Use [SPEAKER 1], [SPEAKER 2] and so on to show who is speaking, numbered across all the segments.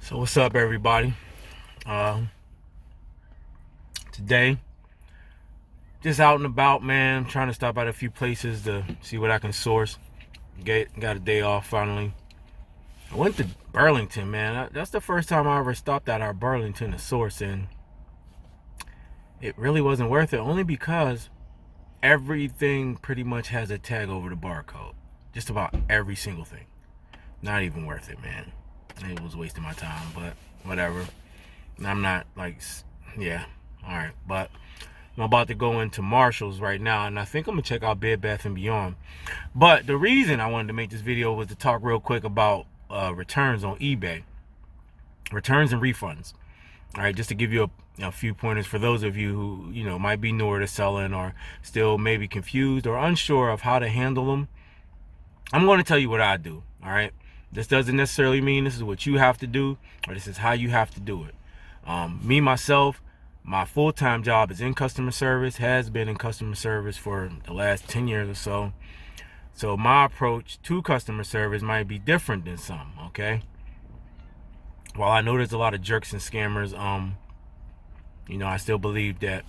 [SPEAKER 1] So what's up, everybody? Today, just out and about, man. Trying to stop at a few places to see what I can source. Got a day off finally. I went to Burlington, man. That's the first time I ever stopped at our Burlington to source, and it really wasn't worth it. Only because everything pretty much has a tag over the barcode. Just about every single thing. Not even worth it, man. It was wasting my time, but whatever. I'm not like, yeah, all right. But I'm about to go into Marshall's right now, and I think I'm gonna check out Bed Bath and Beyond. But the reason I wanted to make this video was to talk real quick about returns on eBay, returns and refunds. All right, just to give you a few pointers for those of you who might be newer to selling or still maybe confused or unsure of how to handle them. I'm going to tell you what I do. All right, this doesn't necessarily mean this is what you have to do or this is how you have to do it. Me myself, my full-time job is in customer service, has been in customer service for the last 10 years or so. So my approach to customer service might be different than some, okay? While I know there's a lot of jerks and scammers, I still believe that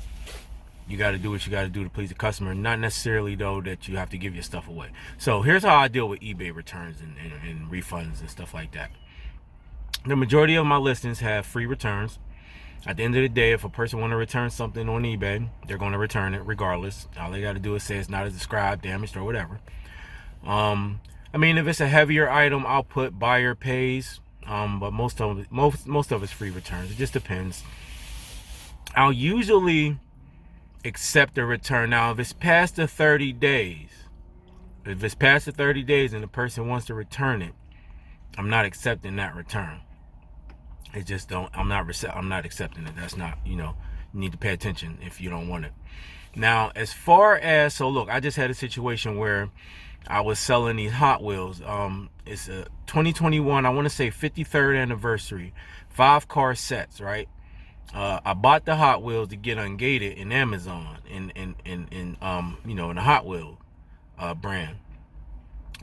[SPEAKER 1] you got to do what you got to do to please the customer. Not necessarily, though, that you have to give your stuff away. So here's how I deal with eBay returns and refunds and stuff like that. The majority of my listings have free returns. At the end of the day, if a person want to return something on eBay, they're going to return it regardless. All they got to do is say it's not as described, damaged, or whatever. If it's a heavier item, I'll put buyer pays. But most of it's free returns. It just depends. I'll usually accept a return. Now, if it's past the 30 days, and the person wants to return it, I'm not accepting that return. It just don't. I'm not accepting it. That's not. You need to pay attention if you don't want it. Now, as far as look, I just had a situation where I was selling these Hot Wheels. It's a 2021. I want to say 53rd anniversary, 5-car sets. Right. I bought the Hot Wheels to get ungated in Amazon in the Hot Wheel brand,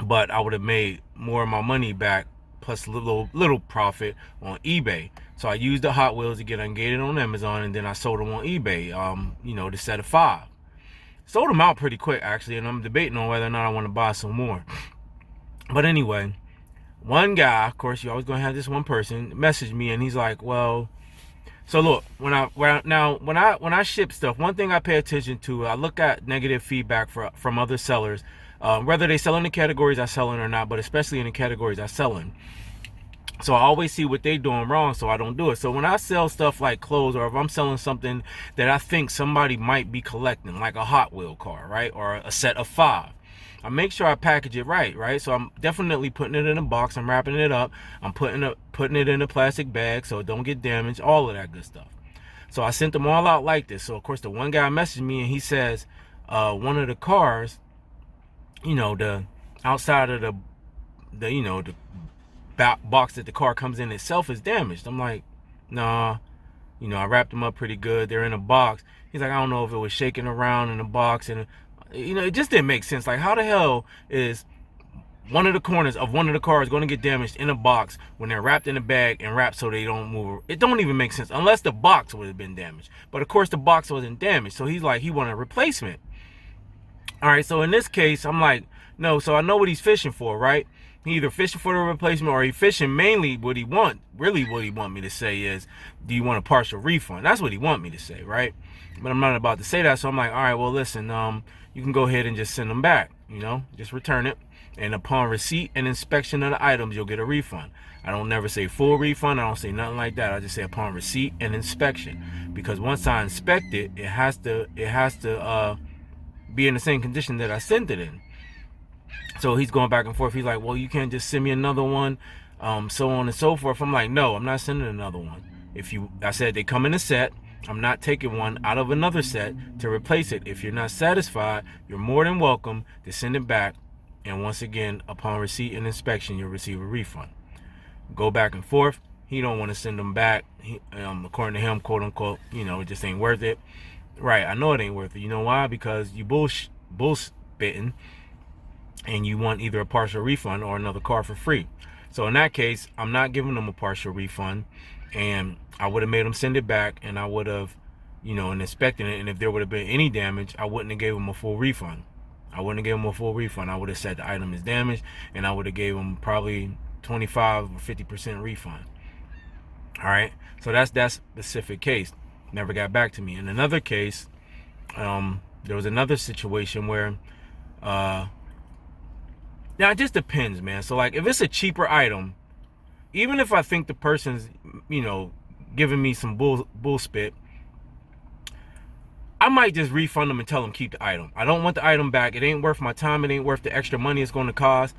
[SPEAKER 1] but I would have made more of my money back plus a little profit on eBay. So I used the Hot Wheels to get ungated on Amazon, and then I sold them on eBay, the set of 5. Sold them out pretty quick, actually, and I'm debating on whether or not I want to buy some more. But anyway, one guy, of course, you're always going to have this one person, message me, and he's like, well, so look, when I ship stuff, one thing I pay attention to, I look at negative feedback from other sellers, whether they sell in the categories I sell in or not, but especially in the categories I sell in. So I always see what they're doing wrong, so I don't do it. So when I sell stuff like clothes, or if I'm selling something that I think somebody might be collecting, like a Hot Wheel car, right, or a set of 5, I make sure I package it right. So I'm definitely putting it in a box. I'm wrapping it up. I'm putting it in a plastic bag so it don't get damaged. All of that good stuff. So I sent them all out like this. So of course the one guy messaged me and he says, one of the cars, the outside of the box that the car comes in itself is damaged. I'm like, nah, I wrapped them up pretty good. They're in a box. He's like, I don't know if it was shaking around in the box, and it just didn't make sense. Like, how the hell is one of the corners of one of the cars going to get damaged in a box when they're wrapped in a bag and wrapped so they don't move? It don't even make sense unless the box would have been damaged. But of course the box wasn't damaged, so he's like, he wanted a replacement. All right, so in this case, I'm like, no. So I know what he's fishing for, right? He either fishing for the replacement or he fishing mainly what he want me to say is, do you want a partial refund? That's what he want me to say, right? But I'm not about to say that. So I'm like, all right, well, listen, you can go ahead and just send them back, just return it. And upon receipt and inspection of the items, you'll get a refund. I don't never say full refund. I don't say nothing like that. I just say upon receipt and inspection, because once I inspect it, it has to be in the same condition that I sent it in. So he's going back and forth. He's like, well, you can't just send me another one, so on and so forth. I'm like, no, I'm not sending another one. I said they come in a set. I'm not taking one out of another set to replace it. If you're not satisfied, you're more than welcome to send it back. And once again, upon receipt and inspection, you'll receive a refund. Go back and forth. He don't want to send them back. According to him, quote unquote, it just ain't worth it. Right, I know it ain't worth it. You know why? Because you bullspitting, and you want either a partial refund or another car for free. So in that case, I'm not giving them a partial refund, and I would have made them send it back, and I would have, and inspected it. And if there would have been any damage, I wouldn't have gave them a full refund. I wouldn't have given them a full refund. I would have said the item is damaged, and I would have gave them probably 25 or 50% refund. All right. So that's that specific case. Never got back to me. In another case, there was another situation where, now it just depends, man. So like, if it's a cheaper item, even if I think the person's, giving me some bull spit, I might just refund them and tell them keep the item. I don't want the item back. It ain't worth my time. It ain't worth the extra money it's going to cost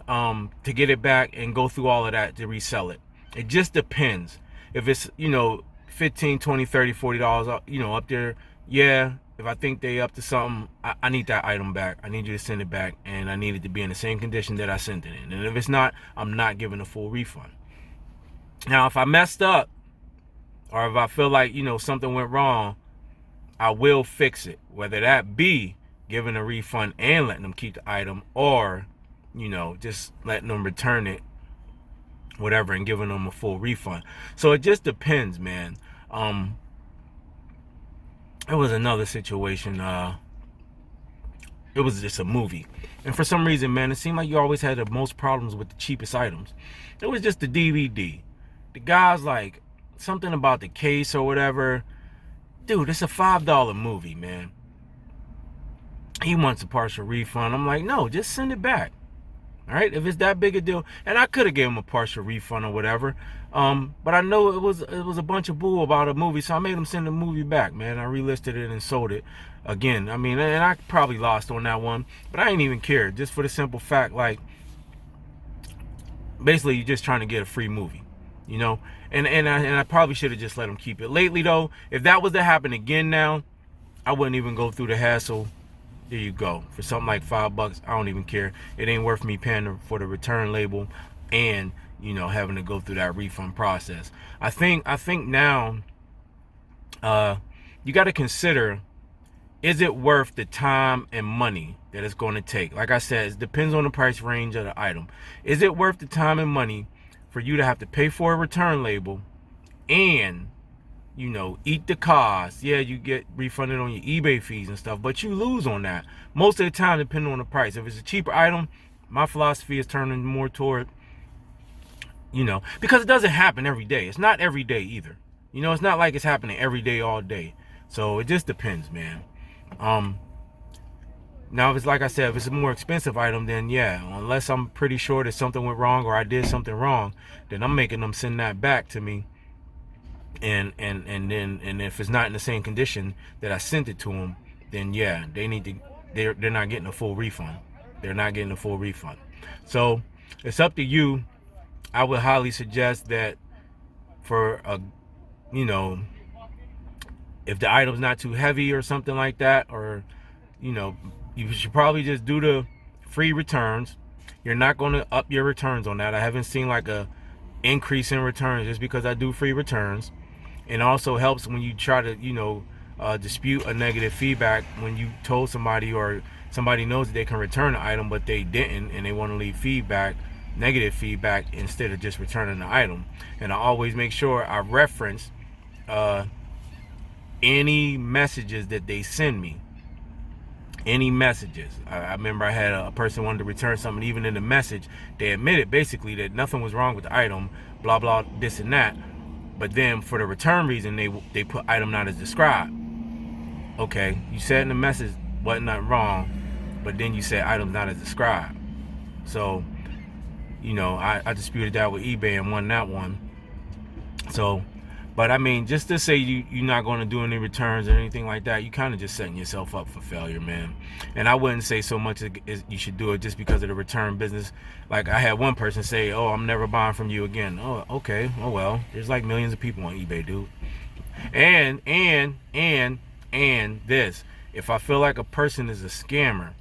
[SPEAKER 1] to get it back and go through all of that to resell it. It just depends. If it's, $15, $20, $30, $40, up there, yeah. If I think they up to something, I need that item back. I need you to send it back, and I need it to be in the same condition that I sent it in. And if it's not, I'm not giving a full refund. Now, if I messed up, or if I feel like, something went wrong, I will fix it. Whether that be giving a refund and letting them keep the item, or, just letting them return it, whatever, and giving them a full refund. So it just depends, man. It was another situation. It was just a movie, and for some reason, man, it seemed like you always had the most problems with the cheapest items. It was just the DVD. The guy's like, something about the case or whatever. Dude, it's a $5 movie, man. He wants a partial refund. I'm like, no, just send it back. All right, if it's that big a deal, and I could have gave him a partial refund or whatever, but I know it was a bunch of bull about a movie, so I made him send the movie back, man. I relisted it and sold it again. I mean, and I probably lost on that one, but I ain't even care, just for the simple fact, like, basically, you're just trying to get a free movie, and I probably should have just let him keep it. Lately, though, if that was to happen again now, I wouldn't even go through the hassle. There you go. For something like $5, I don't even care. It ain't worth me paying for the return label and, having to go through that refund process. I think now, you got to consider, is it worth the time and money that it's going to take? Like I said, it depends on the price range of the item. Is it worth the time and money for you to have to pay for a return label and, eat the cost? Yeah, you get refunded on your eBay fees and stuff, but you lose on that most of the time, depending on the price. If it's a cheaper item, my philosophy is turning more toward, because it doesn't happen every day. It's not every day either. It's not like it's happening every day, all day. So it just depends, man. Now, if it's like I said, if it's a more expensive item, then yeah, unless I'm pretty sure that something went wrong or I did something wrong, then I'm making them send that back to me. And if it's not in the same condition that I sent it to them, then yeah, they're not getting a full refund. They're not getting a full refund. So it's up to you. I would highly suggest that for if the item's not too heavy or something like that, or you should probably just do the free returns. You're not going to up your returns on that. I haven't seen like a increase in returns just because I do free returns. It also helps when you try to, dispute a negative feedback when you told somebody, or somebody knows that they can return the item, but they didn't, and they want to leave negative feedback, instead of just returning the item. And I always make sure I reference any messages that they send me. Any messages. I remember I had a person wanted to return something. Even in the message, they admitted basically that nothing was wrong with the item, blah, blah, this and that. But then for the return reason, they put item not as described. Okay, you said in the message wasn't nothing wrong, but then you said item not as described. So, I disputed that with eBay and won that one. So, but I mean, just to say you're not going to do any returns or anything like that, you kind of just setting yourself up for failure, man. And I wouldn't say so much as you should do it just because of the return business. Like, I had one person say, oh, I'm never buying from you again. Oh, okay. Oh, well, there's like millions of people on eBay, dude. And this, if I feel like a person is a scammer,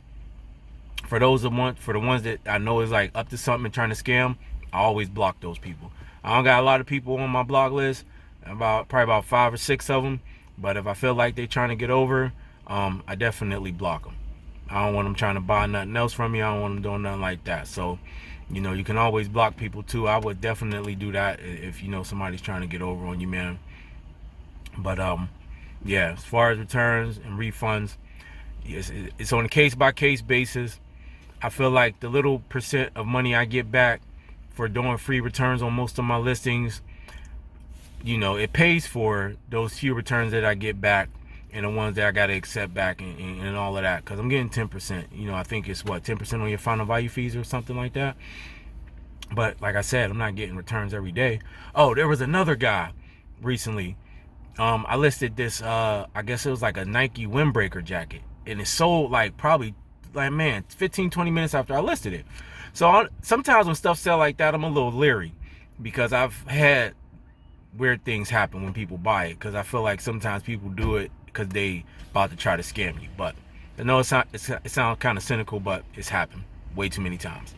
[SPEAKER 1] for the ones that I know is like up to something and trying to scam, I always block those people. I don't got a lot of people on my block list, probably about 5 or 6 of them. But if I feel like they're trying to get over, I definitely block them. I don't want them trying to buy nothing else from me. I don't want them doing nothing like that. So, You know, you can always block people too. I would definitely do that if you know somebody's trying to get over on you, man. But yeah, as far as returns and refunds, it's on a case-by-case basis. I feel like the little percent of money I get back for doing free returns on most of my listings, you know, it pays for those few returns that I get back and the ones that I got to accept back and all of that. Because I'm getting 10%. You know, I think it's what, 10% on your final value fees or something like that. But like I said, I'm not getting returns every day. Oh, there was another guy recently. I listed this, I guess it was like a Nike windbreaker jacket. And it sold like probably, like, man, 15-20 minutes after I listed it. So sometimes when stuff sell like that, I'm a little leery, because I've had weird things happen when people buy it, because I feel like sometimes people do it because they about to try to scam you. But I know it sounds kind of cynical, but it's happened way too many times.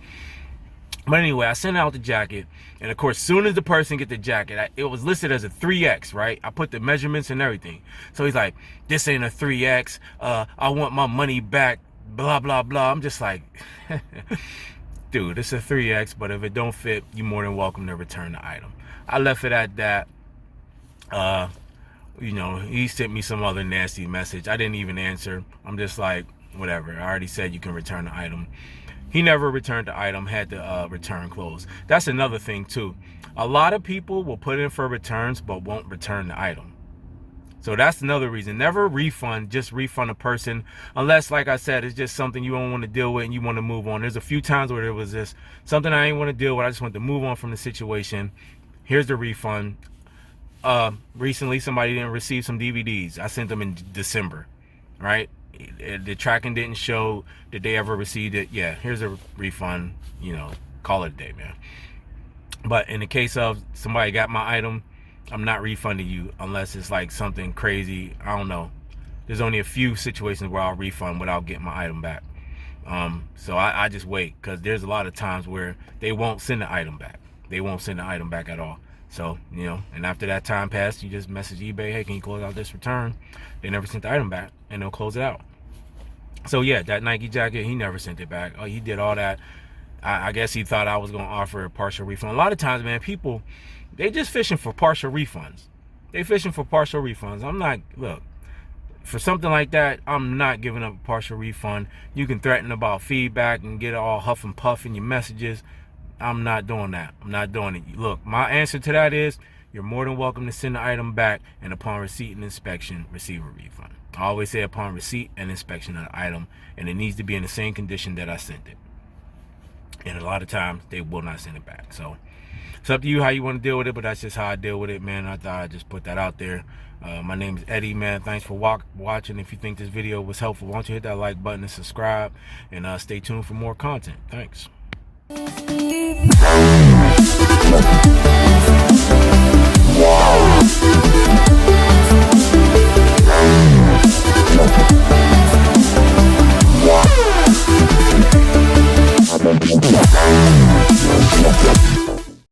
[SPEAKER 1] But anyway, I sent out the jacket, and of course, soon as the person get the jacket, it was listed as a 3X, right? I put the measurements and everything. So he's like, this ain't a 3X. I want my money back, blah, blah, blah. I'm just like, dude, it's a 3X, but if it don't fit, you're more than welcome to return the item. I left it at that. You know, he sent me some other nasty message. I didn't even answer. I'm just like, whatever. I already said you can return the item. He never returned the item, had the return closed. That's another thing too. A lot of people will put in for returns but won't return the item. So that's another reason. Never refund, just refund a person, unless, like I said, it's just something you don't want to deal with and you want to move on. There's a few times where there was this, something I didn't want to deal with. I just wanted to move on from the situation. Here's the refund. Recently, somebody didn't receive some DVDs. I sent them in December, right? The tracking didn't show that they ever received it. Yeah, here's a refund. You know, call it a day, man. But in the case of somebody got my item, I'm not refunding you unless it's like something crazy. I don't know. There's only a few situations where I'll refund without getting my item back. So I just wait, because there's a lot of times where they won't send the item back. They won't send the item back at all. So, you know, and after that time passed, you just message eBay, hey, can you close out this return? They never sent the item back, and they'll close it out. So yeah, that Nike jacket, he never sent it back. Oh, he did all that. I guess he thought I was going to offer a partial refund. A lot of times, man, people, they just fishing for partial refunds. They fishing for partial refunds. I'm not, look, for something like that, I'm not giving up a partial refund. You can threaten about feedback and get all huff and puff in your messages. I'm not doing that. I'm not doing it. Look, my answer to that is, you're more than welcome to send the item back, and upon receipt and inspection, receive a refund. I always say upon receipt and inspection of the item, and it needs to be in the same condition that I sent it. And a lot of times, they will not send it back. So it's up to you how you want to deal with it, but that's just how I deal with it, man. I thought I'd just put that out there. My name is Eddie, man. Thanks for watching. If you think this video was helpful, why don't you hit that like button and subscribe, and stay tuned for more content. Thanks.